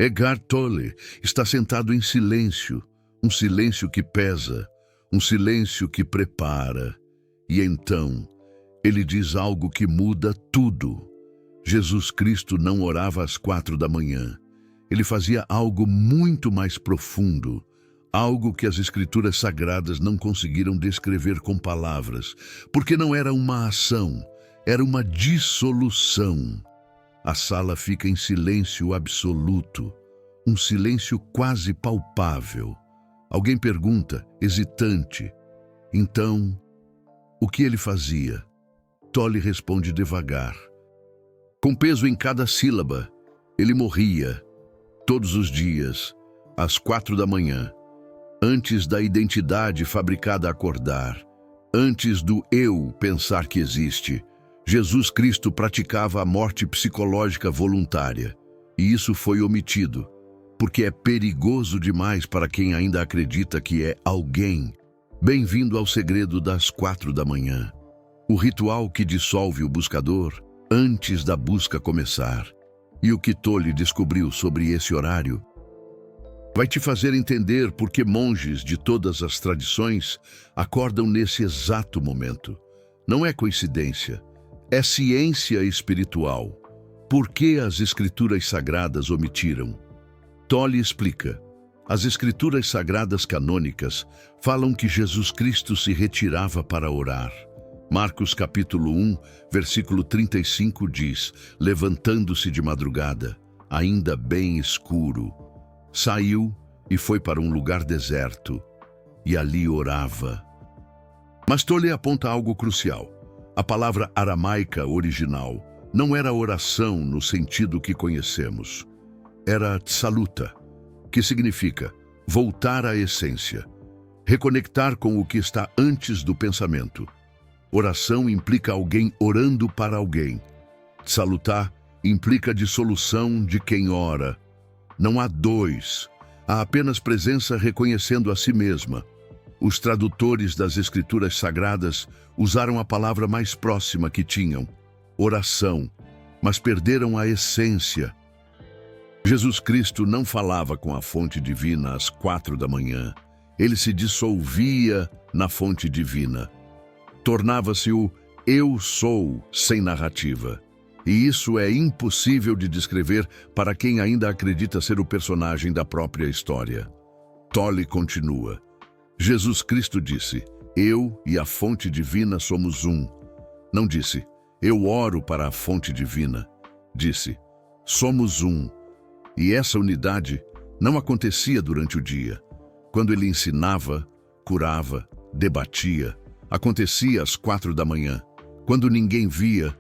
Eckhart Tolle está sentado em silêncio, um silêncio que pesa, um silêncio que prepara. E então, ele diz algo que muda tudo. Jesus Cristo não orava às 4 da manhã. Ele fazia algo muito mais profundo, algo que as Escrituras Sagradas não conseguiram descrever com palavras, porque não era uma ação, era uma dissolução. A sala fica em silêncio absoluto, um silêncio quase palpável. Alguém pergunta, hesitante, então, o que ele fazia? Tolle responde devagar. Com peso em cada sílaba, ele morria, todos os dias, às 4 da manhã, antes da identidade fabricada acordar, antes do eu pensar que existe. Jesus Cristo praticava a morte psicológica voluntária, e isso foi omitido, porque é perigoso demais para quem ainda acredita que é alguém. Bem-vindo ao segredo das 4 da manhã, o ritual que dissolve o buscador antes da busca começar. E o que Tolle descobriu sobre esse horário vai te fazer entender por que monges de todas as tradições acordam nesse exato momento. Não é coincidência. É ciência espiritual. Por que as Escrituras Sagradas omitiram? Tolle explica. As Escrituras Sagradas canônicas falam que Jesus Cristo se retirava para orar. Marcos capítulo 1, versículo 35 diz, levantando-se de madrugada, ainda bem escuro, saiu e foi para um lugar deserto, e ali orava. Mas Tolle aponta algo crucial. A palavra aramaica original não era oração no sentido que conhecemos. Era tsaluta, que significa voltar à essência, reconectar com o que está antes do pensamento. Oração implica alguém orando para alguém. Tsalutar implica dissolução de quem ora. Não há dois, há apenas presença reconhecendo a si mesma. Os tradutores das Escrituras Sagradas usaram a palavra mais próxima que tinham, oração, mas perderam a essência. Jesus Cristo não falava com a fonte divina às 4 da manhã. Ele se dissolvia na fonte divina. Tornava-se o eu sou sem narrativa. E isso é impossível de descrever para quem ainda acredita ser o personagem da própria história. Tolle continua. Jesus Cristo disse, eu e a fonte divina somos um. Não disse, eu oro para a fonte divina. Disse, somos um. E essa unidade não acontecia durante o dia. Quando ele ensinava, curava, debatia, acontecia às 4 da manhã, quando ninguém via,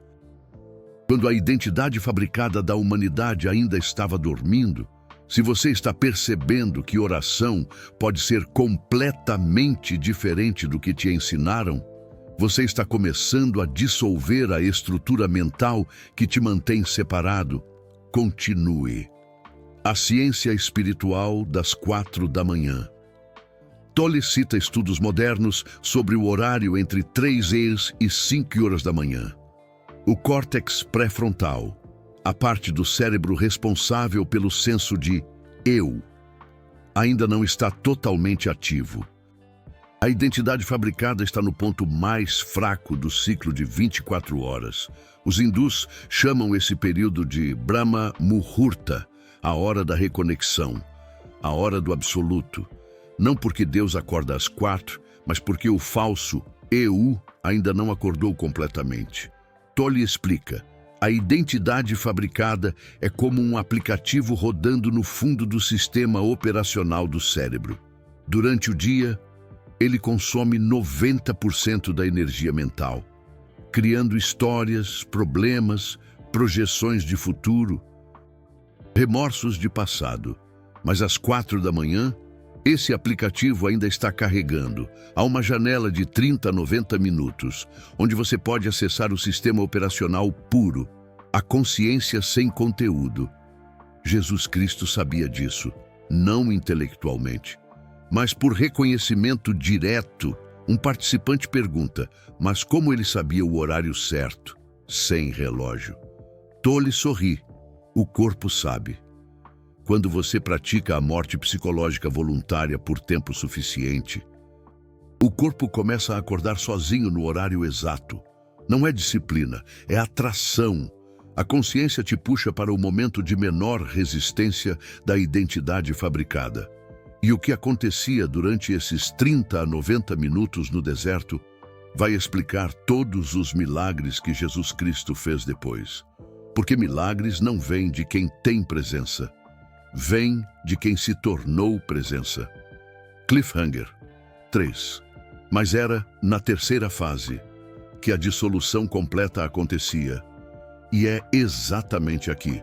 quando a identidade fabricada da humanidade ainda estava dormindo. Se você está percebendo que oração pode ser completamente diferente do que te ensinaram, você está começando a dissolver a estrutura mental que te mantém separado. Continue. A ciência espiritual das 4 da manhã. Tolle cita estudos modernos sobre o horário entre 3 e 5 horas da manhã. O córtex pré-frontal, a parte do cérebro responsável pelo senso de eu, ainda não está totalmente ativo. A identidade fabricada está no ponto mais fraco do ciclo de 24 horas. Os hindus chamam esse período de Brahma Muhurta, a hora da reconexão, a hora do absoluto. Não porque Deus acorda às 4, mas porque o falso eu ainda não acordou completamente. Tolle explica. A identidade fabricada é como um aplicativo rodando no fundo do sistema operacional do cérebro. Durante o dia, ele consome 90% da energia mental, criando histórias, problemas, projeções de futuro, remorsos de passado. Mas às 4 da manhã, esse aplicativo ainda está carregando. Há uma janela de 30 a 90 minutos, onde você pode acessar o sistema operacional puro, a consciência sem conteúdo. Jesus Cristo sabia disso, não intelectualmente, mas por reconhecimento direto. Um participante pergunta, mas como ele sabia o horário certo, sem relógio? Tolle sorri. O corpo sabe. Quando você pratica a morte psicológica voluntária por tempo suficiente, o corpo começa a acordar sozinho no horário exato. Não é disciplina, é atração. A consciência te puxa para o momento de menor resistência da identidade fabricada. E o que acontecia durante esses 30 a 90 minutos no deserto vai explicar todos os milagres que Jesus Cristo fez depois. Porque milagres não vêm de quem tem presença, vêm de quem se tornou presença. Cliffhanger 3. Mas era na terceira fase que a dissolução completa acontecia. E é exatamente aqui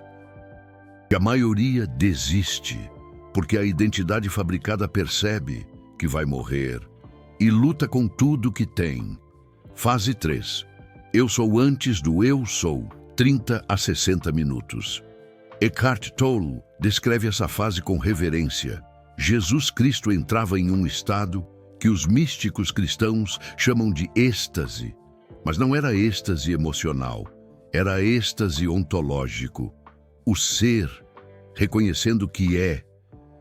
que a maioria desiste, porque a identidade fabricada percebe que vai morrer e luta com tudo que tem. Fase 3. Eu sou antes do eu sou, 30 a 60 minutos. Eckhart Tolle descreve essa fase com reverência. Jesus Cristo entrava em um estado que os místicos cristãos chamam de êxtase. Mas não era êxtase emocional, era êxtase ontológico. O ser, reconhecendo que é,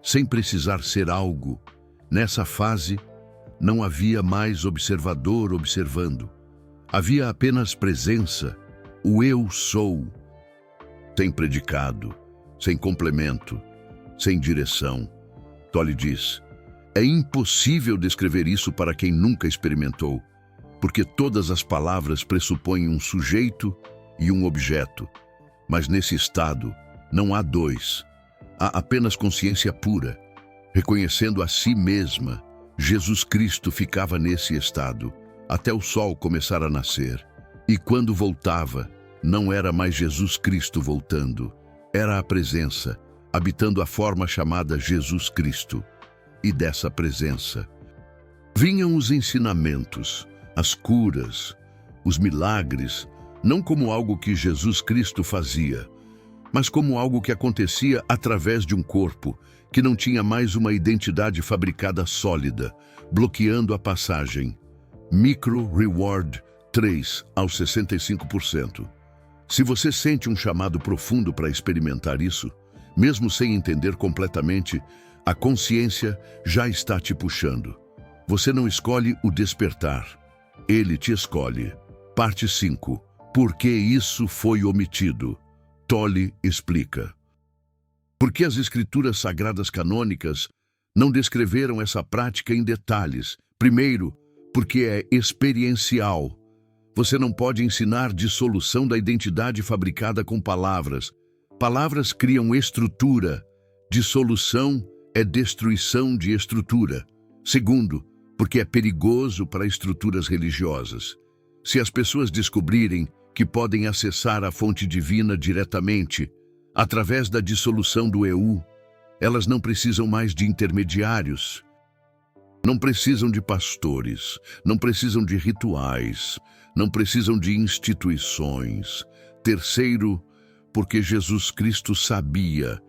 sem precisar ser algo. Nessa fase, não havia mais observador observando. Havia apenas presença, o eu sou. Sem predicado, sem complemento, sem direção. Tolle diz, é impossível descrever isso para quem nunca experimentou, porque todas as palavras pressupõem um sujeito e um objeto. Mas nesse estado, não há dois. Há apenas consciência pura. Reconhecendo a si mesma, Jesus Cristo ficava nesse estado, até o sol começar a nascer. E quando voltava, não era mais Jesus Cristo voltando, era a presença, habitando a forma chamada Jesus Cristo. E dessa presença vinham os ensinamentos, as curas, os milagres, não como algo que Jesus Cristo fazia, mas como algo que acontecia através de um corpo que não tinha mais uma identidade fabricada sólida, bloqueando a passagem. Micro Reward 3 aos 65%. Se você sente um chamado profundo para experimentar isso, mesmo sem entender completamente, a consciência já está te puxando. Você não escolhe o despertar, ele te escolhe. Parte 5. Por que isso foi omitido? Tolle explica. Porque as escrituras sagradas canônicas não descreveram essa prática em detalhes. Primeiro, porque é experiencial. Você não pode ensinar dissolução da identidade fabricada com palavras. Palavras criam estrutura. Dissolução é destruição de estrutura. Segundo, porque é perigoso para estruturas religiosas. Se as pessoas descobrirem que podem acessar a fonte divina diretamente, através da dissolução do eu, elas não precisam mais de intermediários. Não precisam de pastores, não precisam de rituais, não precisam de instituições. Terceiro, porque Jesus Cristo sabia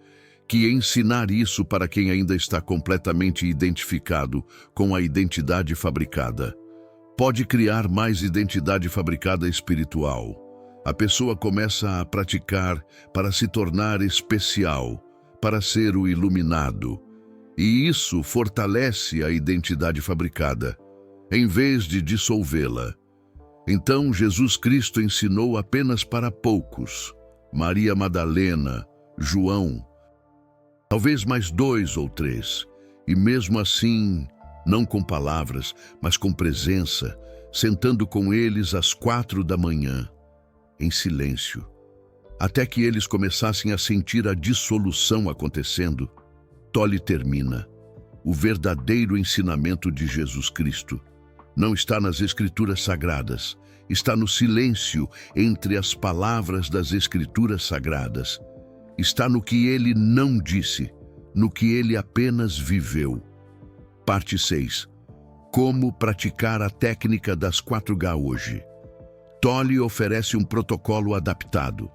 que ensinar isso para quem ainda está completamente identificado com a identidade fabricada pode criar mais identidade fabricada espiritual. A pessoa começa a praticar para se tornar especial, para ser o iluminado. E isso fortalece a identidade fabricada, em vez de dissolvê-la. Então Jesus Cristo ensinou apenas para poucos. Maria Madalena, João, talvez mais 2 ou 3. E mesmo assim, não com palavras, mas com presença, sentando com eles às 4 da manhã, em silêncio, até que eles começassem a sentir a dissolução acontecendo. Tolle termina. O verdadeiro ensinamento de Jesus Cristo não está nas Escrituras Sagradas, está no silêncio entre as palavras das Escrituras Sagradas. Está no que ele não disse, no que ele apenas viveu. Parte 6. Como praticar a técnica das 4H hoje? Tolle oferece um protocolo adaptado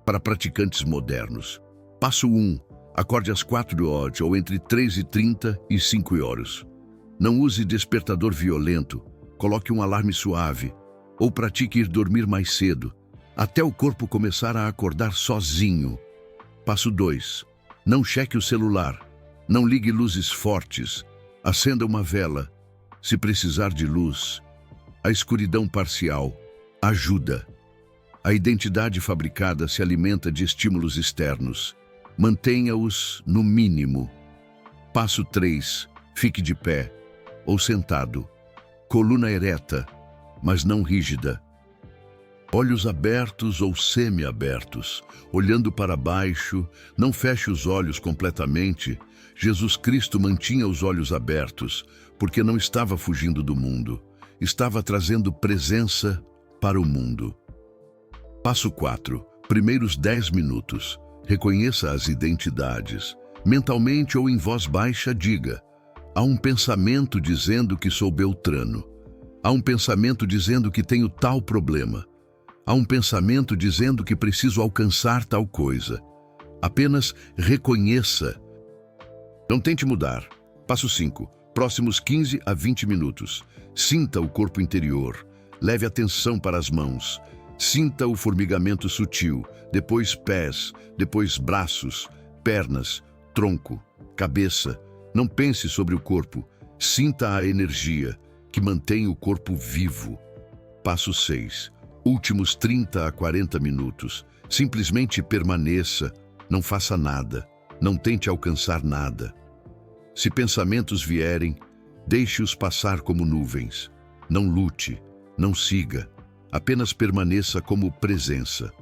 para praticantes modernos. Passo 1. Acorde às 4 horas ou entre 3h30 e 5 horas. Não use despertador violento, coloque um alarme suave ou pratique ir dormir mais cedo, até o corpo começar a acordar sozinho. Passo 2. Não cheque o celular. Não ligue luzes fortes. Acenda uma vela. Se precisar de luz, a escuridão parcial ajuda. A identidade fabricada se alimenta de estímulos externos. Mantenha-os no mínimo. Passo 3. Fique de pé ou sentado. Coluna ereta, mas não rígida. Olhos abertos ou semi-abertos, olhando para baixo, não feche os olhos completamente. Jesus Cristo mantinha os olhos abertos, porque não estava fugindo do mundo, estava trazendo presença para o mundo. Passo 4. Primeiros 10 minutos. Reconheça as identidades. Mentalmente ou em voz baixa, diga: há um pensamento dizendo que sou Beltrano. Há um pensamento dizendo que tenho tal problema. Há um pensamento dizendo que preciso alcançar tal coisa. Apenas reconheça. Não tente mudar. Passo 5. Próximos 15 a 20 minutos. Sinta o corpo interior. Leve atenção para as mãos. Sinta o formigamento sutil. Depois pés. Depois braços, pernas, tronco, cabeça. Não pense sobre o corpo. Sinta a energia que mantém o corpo vivo. Passo 6. Últimos 30 a 40 minutos. Simplesmente permaneça. Não faça nada. Não tente alcançar nada. Se pensamentos vierem, deixe-os passar como nuvens. Não lute, não siga. Apenas permaneça como presença.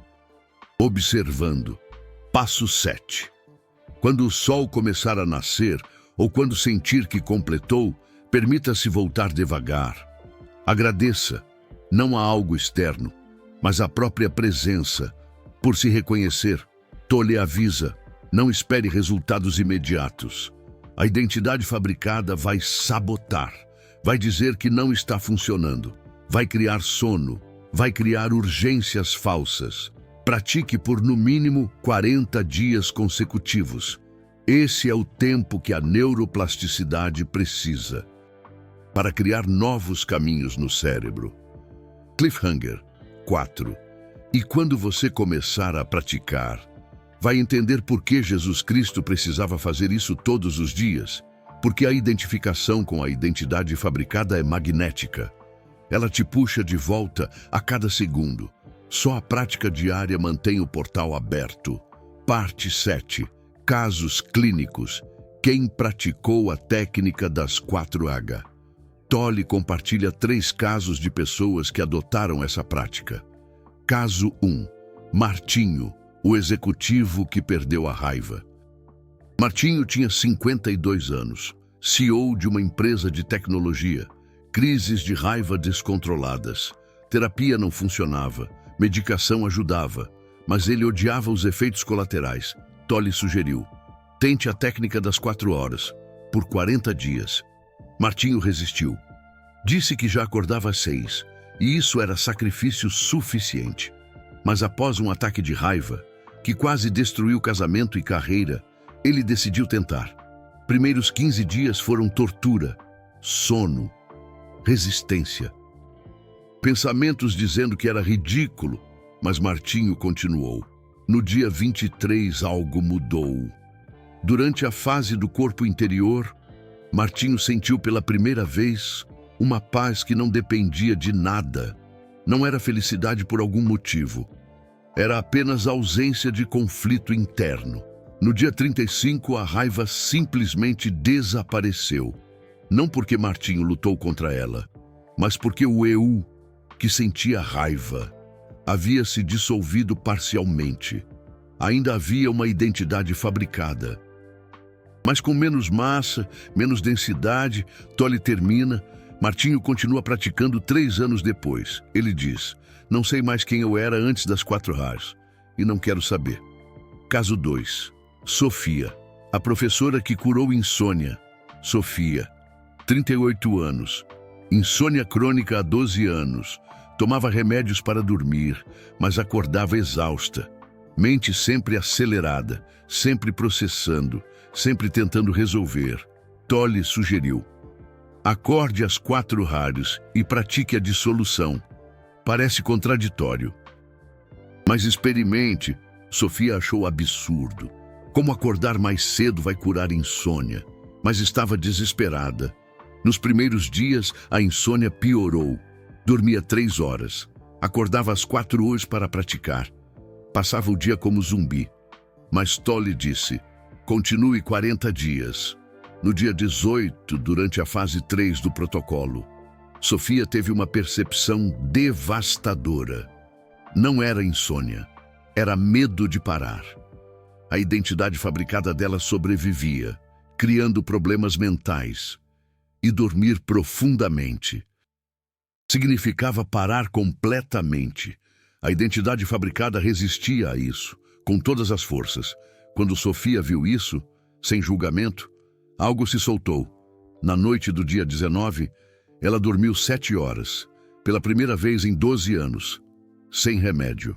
Observando. Passo 7. Quando o sol começar a nascer, ou quando sentir que completou, permita-se voltar devagar. Agradeça. Não há algo externo, mas a própria presença. Por se reconhecer, Tolle avisa, não espere resultados imediatos. A identidade fabricada vai sabotar, vai dizer que não está funcionando, vai criar sono, vai criar urgências falsas. Pratique por no mínimo 40 dias consecutivos. Esse é o tempo que a neuroplasticidade precisa para criar novos caminhos no cérebro. Cliffhanger 4. E quando você começar a praticar, vai entender por que Jesus Cristo precisava fazer isso todos os dias. Porque a identificação com a identidade fabricada é magnética. Ela te puxa de volta a cada segundo. Só a prática diária mantém o portal aberto. Parte 7. Casos clínicos. Quem praticou a técnica das 4H? Tolle compartilha 3 casos de pessoas que adotaram essa prática. Caso 1. Martinho, o executivo que perdeu a raiva. Martinho tinha 52 anos, CEO de uma empresa de tecnologia. Crises de raiva descontroladas. Terapia não funcionava, medicação ajudava, mas ele odiava os efeitos colaterais. Tolle sugeriu: tente a técnica das 4 horas, por 40 dias. Martinho resistiu. Disse que já acordava às 6, e isso era sacrifício suficiente. Mas após um ataque de raiva, que quase destruiu casamento e carreira, ele decidiu tentar. Primeiros 15 dias foram tortura, sono, resistência. Pensamentos dizendo que era ridículo, mas Martinho continuou. No dia 23, algo mudou. Durante a fase do corpo interior, Martinho sentiu pela primeira vez uma paz que não dependia de nada. Não era felicidade por algum motivo. Era apenas ausência de conflito interno. No dia 35, a raiva simplesmente desapareceu. Não porque Martinho lutou contra ela, mas porque o eu, que sentia raiva, havia se dissolvido parcialmente. Ainda havia uma identidade fabricada. Mas com menos massa, menos densidade, Tolle termina. Martinho continua praticando 3 anos depois. Ele diz: não sei mais quem eu era antes das 4Hs, e não quero saber. Caso 2. Sofia, a professora que curou insônia. Sofia, 38 anos, insônia crônica há 12 anos, tomava remédios para dormir, mas acordava exausta. Mente sempre acelerada, sempre processando, sempre tentando resolver. Tolle sugeriu: acorde às 4Hs e pratique a dissolução. Parece contraditório, mas experimente. Sofia achou absurdo. Como acordar mais cedo vai curar insônia, mas estava desesperada. Nos primeiros dias, a insônia piorou. Dormia 3 horas. Acordava às 4 horas para praticar. Passava o dia como zumbi. Mas Tolle disse, continue 40 dias. No dia 18, durante a fase 3 do protocolo, Sofia teve uma percepção devastadora. Não era insônia, era medo de parar. A identidade fabricada dela sobrevivia, criando problemas mentais. E dormir profundamente significava parar completamente. A identidade fabricada resistia a isso, com todas as forças. Quando Sofia viu isso, sem julgamento, algo se soltou. Na noite do dia 19, ela dormiu 7 horas, pela primeira vez em 12 anos, sem remédio.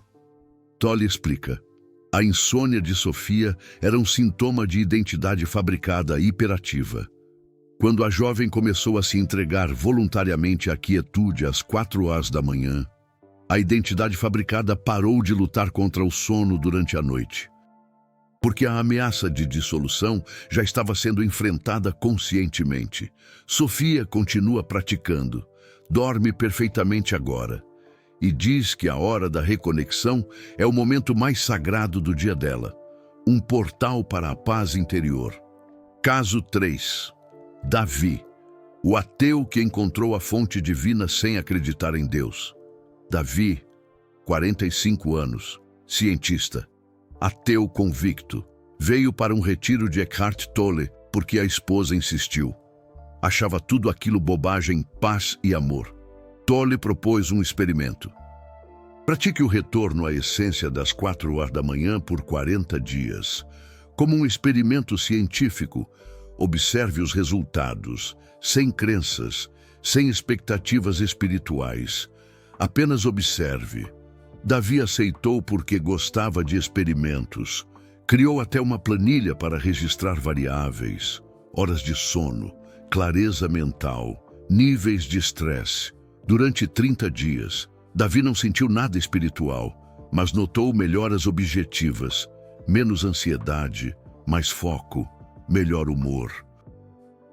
Tolle explica. A insônia de Sofia era um sintoma de identidade fabricada hiperativa. Quando a jovem começou a se entregar voluntariamente à quietude às 4 horas da manhã, a identidade fabricada parou de lutar contra o sono durante a noite. Porque a ameaça de dissolução já estava sendo enfrentada conscientemente. Sofia continua praticando, dorme perfeitamente agora. E diz que a hora da reconexão é o momento mais sagrado do dia dela, um portal para a paz interior. Caso 3. Davi, o ateu que encontrou a fonte divina sem acreditar em Deus. Davi, 45 anos, cientista, ateu convicto, veio para um retiro de Eckhart Tolle porque a esposa insistiu. Achava tudo aquilo bobagem, paz e amor. Tolle propôs um experimento. Pratique o retorno à essência das 4 horas da manhã por 40 dias. Como um experimento científico, observe os resultados, sem crenças, sem expectativas espirituais. Apenas observe. Davi aceitou porque gostava de experimentos. Criou até uma planilha para registrar variáveis, horas de sono, clareza mental, níveis de estresse. Durante 30 dias, Davi não sentiu nada espiritual, mas notou melhoras objetivas, menos ansiedade, mais foco, melhor humor.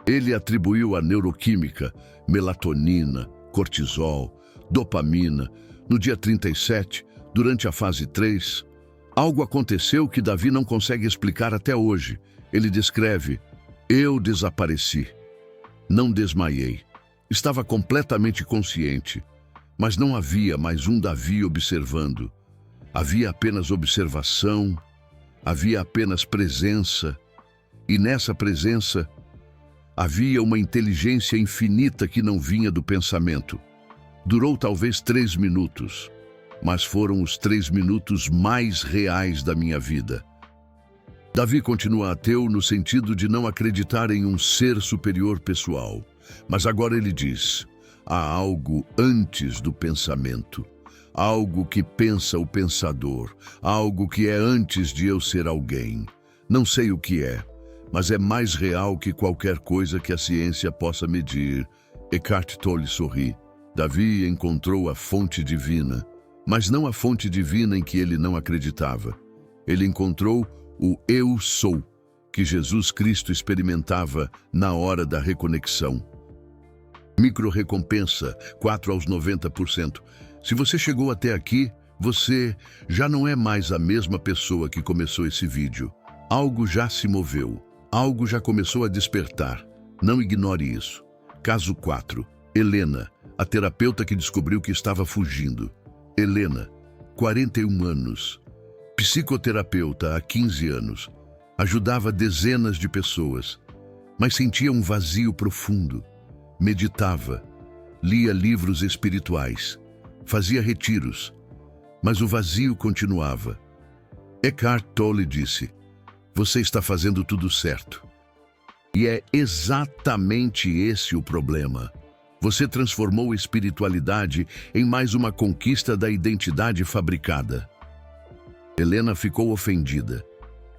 Ele atribuiu a neuroquímica, melatonina, cortisol, dopamina. No dia 37, durante a fase 3, algo aconteceu que Davi não consegue explicar até hoje. Ele descreve, eu desapareci, não desmaiei. Estava completamente consciente, mas não havia mais um Davi observando. Havia apenas observação, havia apenas presença, e nessa presença havia uma inteligência infinita que não vinha do pensamento. Durou talvez 3 minutos, mas foram os 3 minutos mais reais da minha vida. Davi continua ateu no sentido de não acreditar em um ser superior pessoal. Mas agora ele diz, há algo antes do pensamento, algo que pensa o pensador, algo que é antes de eu ser alguém. Não sei o que é, mas é mais real que qualquer coisa que a ciência possa medir. Eckhart Tolle sorri. Davi encontrou a fonte divina, mas não a fonte divina em que ele não acreditava. Ele encontrou o Eu Sou, que Jesus Cristo experimentava na hora da reconexão. Micro-recompensa, 4 aos 90%. Se você chegou até aqui, você já não é mais a mesma pessoa que começou esse vídeo. Algo já se moveu, algo já começou a despertar. Não ignore isso. Caso 4. Helena, a terapeuta que descobriu que estava fugindo. Helena, 41 anos, psicoterapeuta há 15 anos. Ajudava dezenas de pessoas, mas sentia um vazio profundo. Meditava, lia livros espirituais, fazia retiros, mas o vazio continuava. Eckhart Tolle disse, você está fazendo tudo certo. E é exatamente esse o problema. Você transformou a espiritualidade em mais uma conquista da identidade fabricada. Helena ficou ofendida.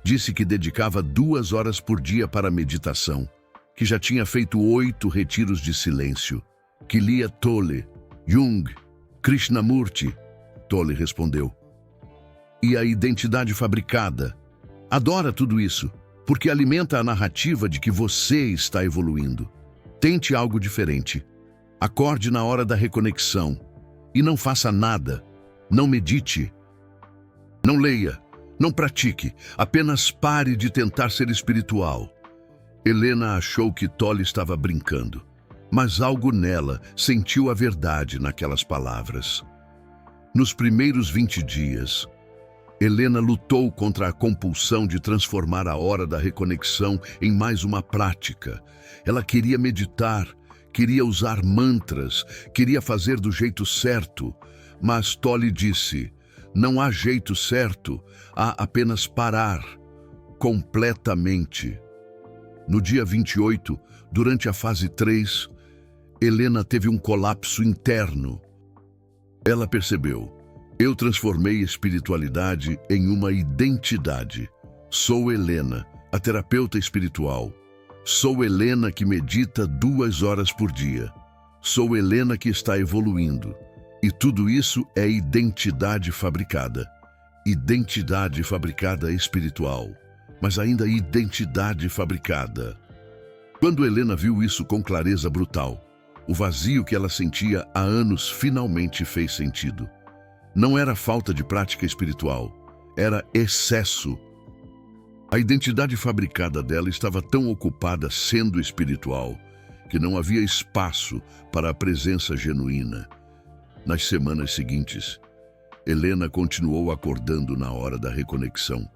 Disse que dedicava 2 horas por dia para a meditação, que já tinha feito 8 retiros de silêncio, que lia Tolle, Jung, Krishnamurti. Tolle respondeu. E a identidade fabricada? Adora tudo isso, porque alimenta a narrativa de que você está evoluindo. Tente algo diferente. Acorde na hora da reconexão e não faça nada. Não medite. Não leia. Não pratique. Apenas pare de tentar ser espiritual. Helena achou que Tolle estava brincando, mas algo nela sentiu a verdade naquelas palavras. Nos primeiros 20 dias, Helena lutou contra a compulsão de transformar a hora da reconexão em mais uma prática. Ela queria meditar, queria usar mantras, queria fazer do jeito certo, mas Tolle disse: não há jeito certo, há apenas parar, completamente. No dia 28, durante a fase 3, Helena teve um colapso interno. Ela percebeu: eu transformei espiritualidade em uma identidade. Sou Helena, a terapeuta espiritual. Sou Helena que medita 2 horas por dia. Sou Helena que está evoluindo. E tudo isso é identidade fabricada. Identidade fabricada espiritual, mas ainda identidade fabricada. Quando Helena viu isso com clareza brutal, o vazio que ela sentia há anos finalmente fez sentido. Não era falta de prática espiritual, era excesso. A identidade fabricada dela estava tão ocupada sendo espiritual que não havia espaço para a presença genuína. Nas semanas seguintes, Helena continuou acordando na hora da reconexão,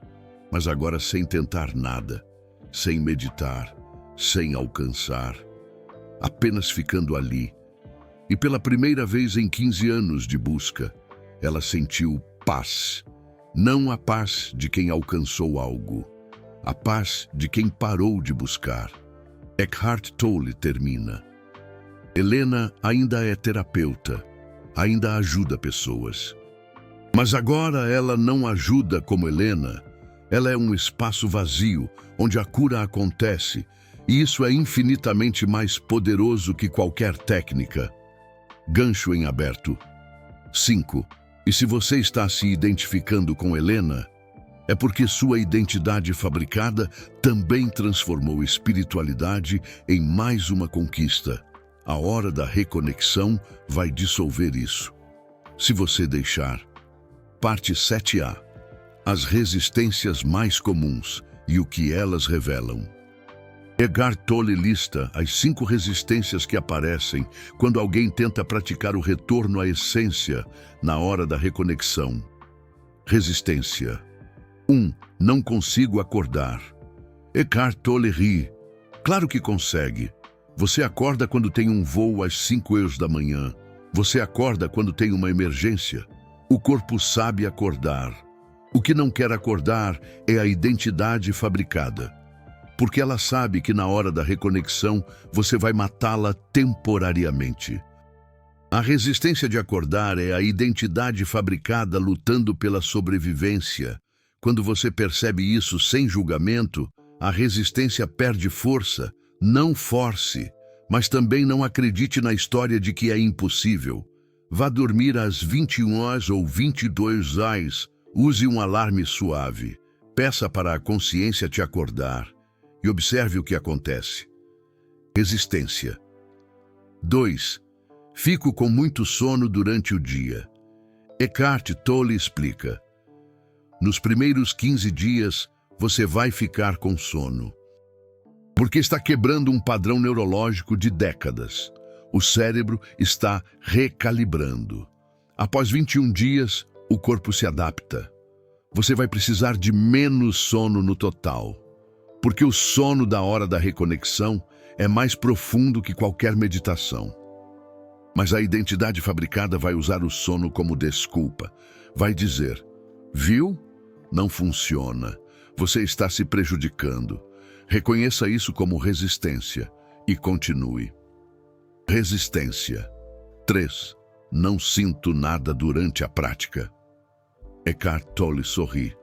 mas agora sem tentar nada, sem meditar, sem alcançar, apenas ficando ali. E pela primeira vez em 15 anos de busca, ela sentiu paz. Não a paz de quem alcançou algo, a paz de quem parou de buscar. Eckhart Tolle termina: Helena ainda é terapeuta, ainda ajuda pessoas. Mas agora ela não ajuda como Helena. Ela é um espaço vazio, onde a cura acontece, e isso é infinitamente mais poderoso que qualquer técnica. Gancho em aberto. 5. E se você está se identificando com Helena, é porque sua identidade fabricada também transformou espiritualidade em mais uma conquista. A hora da reconexão vai dissolver isso. Se você deixar. Parte 7A. As resistências mais comuns e o que elas revelam. Eckhart Tolle lista as 5 resistências que aparecem quando alguém tenta praticar o retorno à essência na hora da reconexão. Resistência. 1. Não consigo acordar. Eckhart Tolle ri. Claro que consegue. Você acorda quando tem um voo às 5 da manhã. Você acorda quando tem uma emergência. O corpo sabe acordar. O que não quer acordar é a identidade fabricada, porque ela sabe que na hora da reconexão você vai matá-la temporariamente. A resistência de acordar é a identidade fabricada lutando pela sobrevivência. Quando você percebe isso sem julgamento, a resistência perde força. Não force, mas também não acredite na história de que é impossível. Vá dormir às 21 horas ou 22 horas. Use um alarme suave. Peça para a consciência te acordar e observe o que acontece. Resistência. 2. Fico com muito sono durante o dia. Eckhart Tolle explica: nos primeiros 15 dias, você vai ficar com sono, porque está quebrando um padrão neurológico de décadas. O cérebro está recalibrando. Após 21 dias, o corpo se adapta. Você vai precisar de menos sono no total, porque o sono da hora da reconexão é mais profundo que qualquer meditação. Mas a identidade fabricada vai usar o sono como desculpa. Vai dizer: viu? Não funciona. Você está se prejudicando. Reconheça isso como resistência e continue. Resistência. 3. Não sinto nada durante a prática. Eckhart Tolle sorri.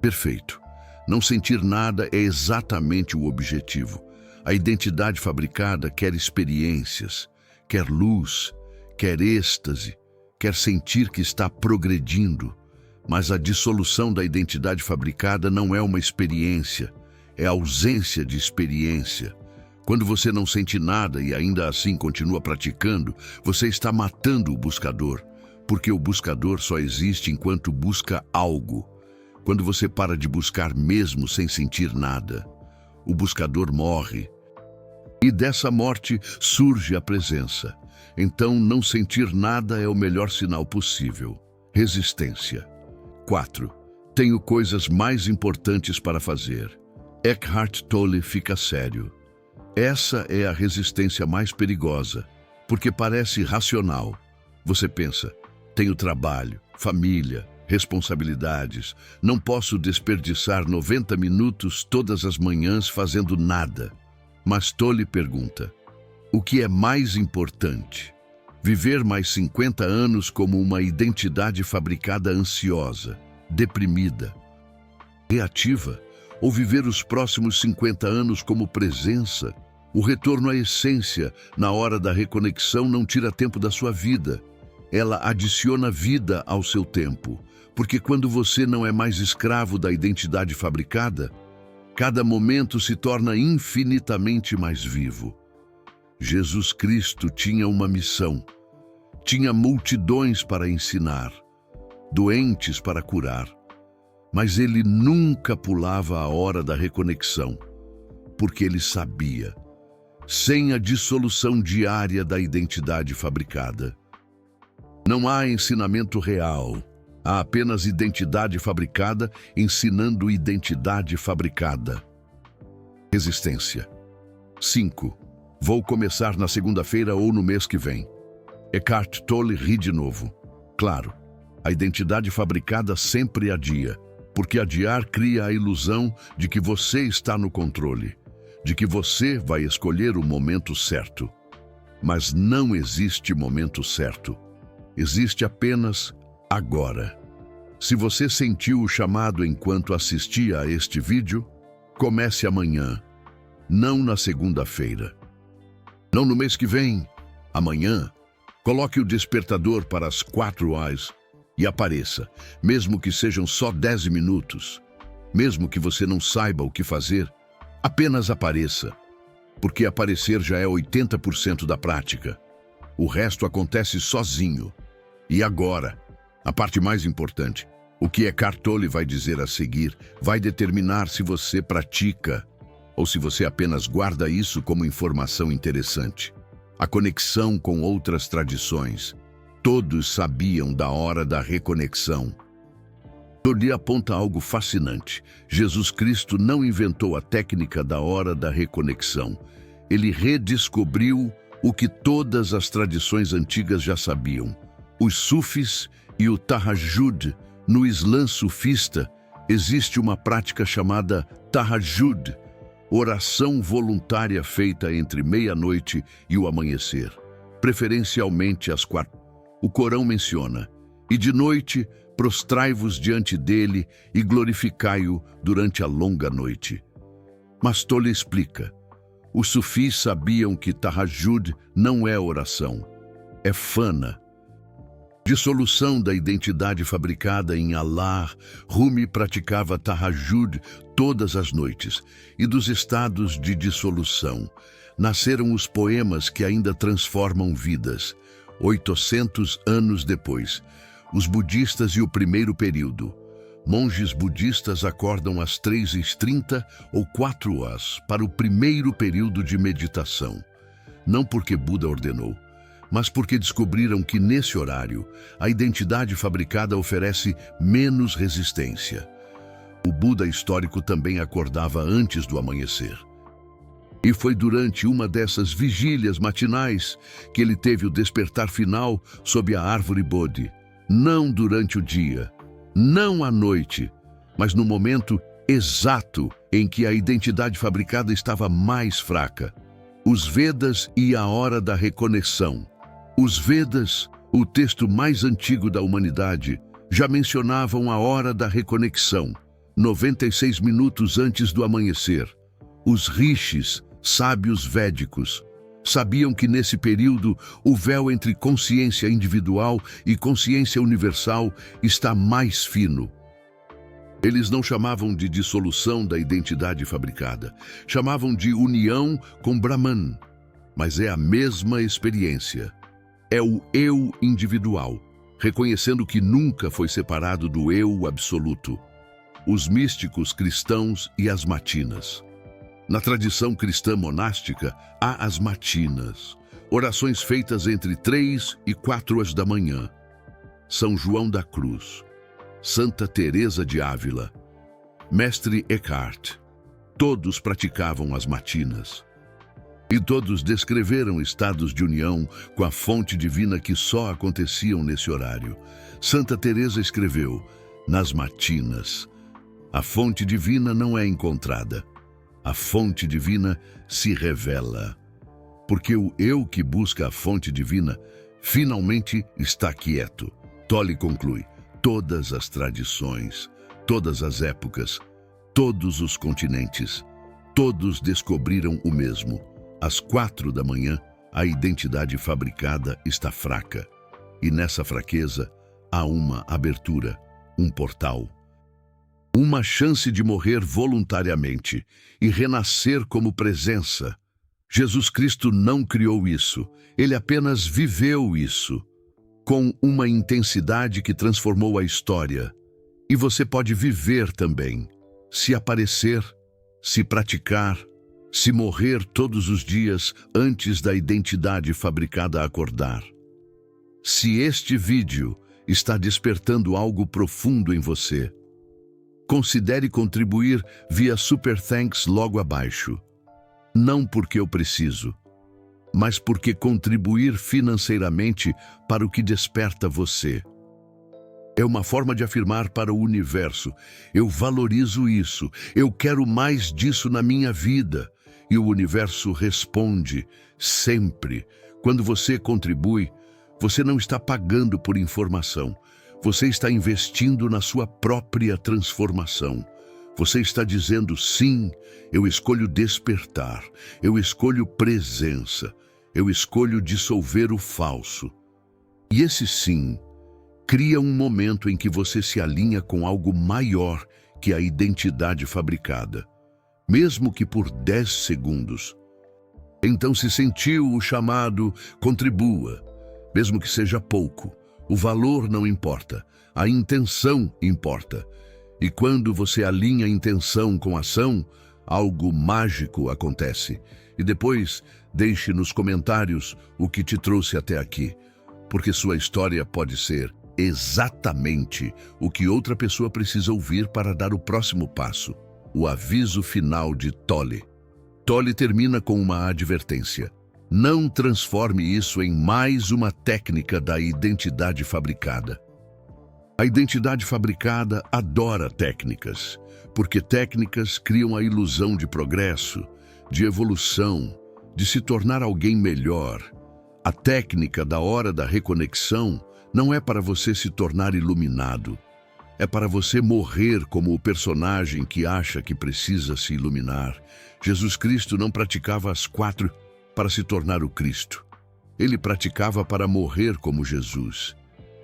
Perfeito. Não sentir nada é exatamente o objetivo. A identidade fabricada quer experiências, quer luz, quer êxtase, quer sentir que está progredindo. Mas a dissolução da identidade fabricada não é uma experiência, é ausência de experiência. Quando você não sente nada e ainda assim continua praticando, você está matando o buscador, porque o buscador só existe enquanto busca algo. Quando você para de buscar mesmo sem sentir nada, o buscador morre. E dessa morte surge a presença. Então, não sentir nada é o melhor sinal possível. Resistência. 4. Tenho coisas mais importantes para fazer. Eckhart Tolle fica sério. Essa é a resistência mais perigosa, porque parece racional. Você pensa, tenho trabalho, família, responsabilidades, não posso desperdiçar 90 minutos todas as manhãs fazendo nada. Mas Tolle pergunta, o que é mais importante? Viver mais 50 anos como uma identidade fabricada ansiosa, deprimida, reativa, ou viver os próximos 50 anos como presença? O retorno à essência, na hora da reconexão, não tira tempo da sua vida. Ela adiciona vida ao seu tempo, porque quando você não é mais escravo da identidade fabricada, cada momento se torna infinitamente mais vivo. Jesus Cristo tinha uma missão. Tinha multidões para ensinar, doentes para curar, mas ele nunca pulava a hora da reconexão, porque ele sabia, sem a dissolução diária da identidade fabricada, não há ensinamento real, há apenas identidade fabricada ensinando identidade fabricada. Resistência. 5. Vou começar na segunda-feira ou no mês que vem. Eckhart Tolle ri de novo. Claro, a identidade fabricada sempre adia, porque adiar cria a ilusão de que você está no controle, de que você vai escolher o momento certo. Mas não existe momento certo. Existe apenas agora. Se você sentiu o chamado enquanto assistia a este vídeo, comece amanhã, não na segunda-feira. Não no mês que vem, amanhã. Coloque o despertador para as 4 horas e apareça, mesmo que sejam só 10 minutos. Mesmo que você não saiba o que fazer, apenas apareça, porque aparecer já é 80% da prática. O resto acontece sozinho. E agora, a parte mais importante, o que Eckhart Tolle vai dizer a seguir vai determinar se você pratica ou se você apenas guarda isso como informação interessante. A conexão com outras tradições. Todos sabiam da hora da reconexão. Tolle aponta algo fascinante. Jesus Cristo não inventou a técnica da hora da reconexão. Ele redescobriu o que todas as tradições antigas já sabiam. Os sufis e o tahajjud. No Islã sufista, existe uma prática chamada tahajjud, oração voluntária feita entre meia-noite e o amanhecer, preferencialmente às 4. O Corão menciona, e de noite prostrai-vos diante dele e glorificai-o durante a longa noite. Mas Tolle explica, os sufis sabiam que tahajjud não é oração, é fana. Dissolução da identidade fabricada em Allah, Rumi praticava tahajjud todas as noites, e dos estados de dissolução nasceram os poemas que ainda transformam vidas. 800 anos depois, os budistas e o primeiro período. Monges budistas acordam às 3h30 ou 4 horas para o primeiro período de meditação. Não porque Buda ordenou, mas porque descobriram que nesse horário a identidade fabricada oferece menos resistência. O Buda histórico também acordava antes do amanhecer. E foi durante uma dessas vigílias matinais que ele teve o despertar final sob a árvore Bodhi. Não durante o dia, não à noite, mas no momento exato em que a identidade fabricada estava mais fraca. Os Vedas e a hora da reconexão. Os Vedas, o texto mais antigo da humanidade, já mencionavam a hora da reconexão, 96 minutos antes do amanhecer. Os rishis, sábios védicos, Sabiam que nesse período o véu entre consciência individual e consciência universal está mais fino. Eles não chamavam de dissolução da identidade fabricada, chamavam de união com Brahman, mas é a mesma experiência. É o eu individual, reconhecendo que nunca foi separado do eu absoluto. Os místicos cristãos e as matinas. Na tradição cristã monástica, há as matinas, orações feitas entre 3 e 4 horas da manhã. São João da Cruz, Santa Teresa de Ávila, Mestre Eckhart, todos praticavam as matinas. E todos descreveram estados de união com a fonte divina que só aconteciam nesse horário. Santa Teresa escreveu, nas matinas, a fonte divina não é encontrada. A fonte divina se revela, porque o eu que busca a fonte divina finalmente está quieto. Tolle conclui, todas as tradições, todas as épocas, todos os continentes, todos descobriram o mesmo. Às 4 da manhã, a identidade fabricada está fraca, e nessa fraqueza há uma abertura, um portal. Uma chance de morrer voluntariamente e renascer como presença. Jesus Cristo não criou isso, ele apenas viveu isso, com uma intensidade que transformou a história. E você pode viver também, se aparecer, se praticar, se morrer todos os dias antes da identidade fabricada acordar. Se este vídeo está despertando algo profundo em você, considere contribuir via Super Thanks logo abaixo. Não porque eu preciso, mas porque contribuir financeiramente para o que desperta você. É uma forma de afirmar para o universo, eu valorizo isso, eu quero mais disso na minha vida. E o universo responde, sempre. Quando você contribui, você não está pagando por informação. Você está investindo na sua própria transformação. Você está dizendo, sim, eu escolho despertar, eu escolho presença, eu escolho dissolver o falso. E esse sim cria um momento em que você se alinha com algo maior que a identidade fabricada, mesmo que por 10 segundos. Então, se sentiu o chamado, contribua, mesmo que seja pouco. O valor não importa, a intenção importa. E quando você alinha a intenção com a ação, algo mágico acontece. E depois, deixe nos comentários o que te trouxe até aqui, porque sua história pode ser exatamente o que outra pessoa precisa ouvir para dar o próximo passo. O aviso final de Tolle. Tolle termina com uma advertência. Não transforme isso em mais uma técnica da identidade fabricada. A identidade fabricada adora técnicas, porque técnicas criam a ilusão de progresso, de evolução, de se tornar alguém melhor. A técnica da hora da reconexão não é para você se tornar iluminado. É para você morrer como o personagem que acha que precisa se iluminar. Jesus Cristo não praticava as 4 para se tornar o Cristo. Ele praticava para morrer como Jesus.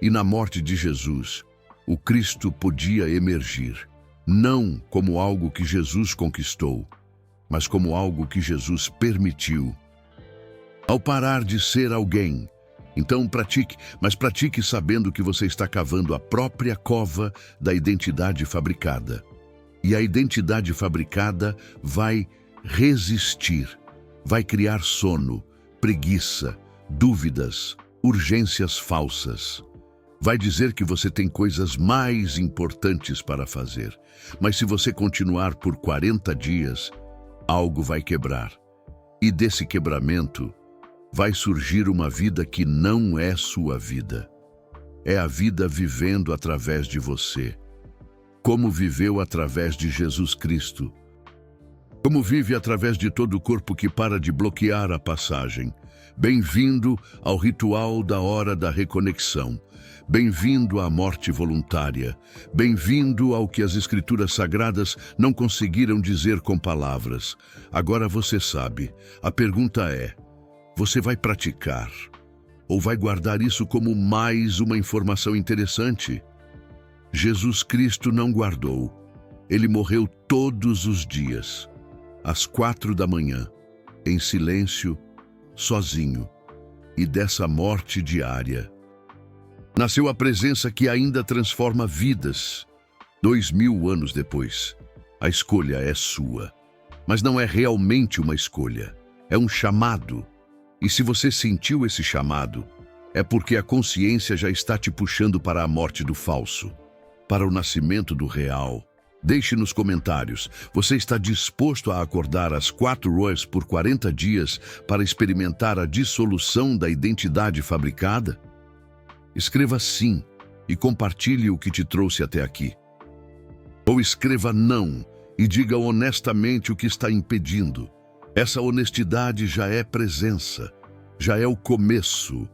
E na morte de Jesus, o Cristo podia emergir, não como algo que Jesus conquistou, mas como algo que Jesus permitiu. Ao parar de ser alguém, então pratique, mas pratique sabendo que você está cavando a própria cova da identidade fabricada. E a identidade fabricada vai resistir, vai criar sono, preguiça, dúvidas, urgências falsas. Vai dizer que você tem coisas mais importantes para fazer. Mas se você continuar por 40 dias, algo vai quebrar. E desse quebramento vai surgir uma vida que não é sua vida. É a vida vivendo através de você. Como viveu através de Jesus Cristo. Como vive através de todo o corpo que para de bloquear a passagem. Bem-vindo ao ritual da hora da reconexão. Bem-vindo à morte voluntária. Bem-vindo ao que as Escrituras Sagradas não conseguiram dizer com palavras. Agora você sabe. A pergunta é: Você vai praticar ou vai guardar isso como mais uma informação interessante? Jesus Cristo não guardou. Ele morreu todos os dias, às 4 da manhã, em silêncio, sozinho. E dessa morte diária nasceu a presença que ainda transforma vidas. 2000 anos depois, a escolha é sua. Mas não é realmente uma escolha, é um chamado. E se você sentiu esse chamado, é porque a consciência já está te puxando para a morte do falso, para o nascimento do real. Deixe nos comentários, você está disposto a acordar às 4 horas por 40 dias para experimentar a dissolução da identidade fabricada? Escreva sim e compartilhe o que te trouxe até aqui. Ou escreva não e diga honestamente o que está impedindo. Essa honestidade já é presença, já é o começo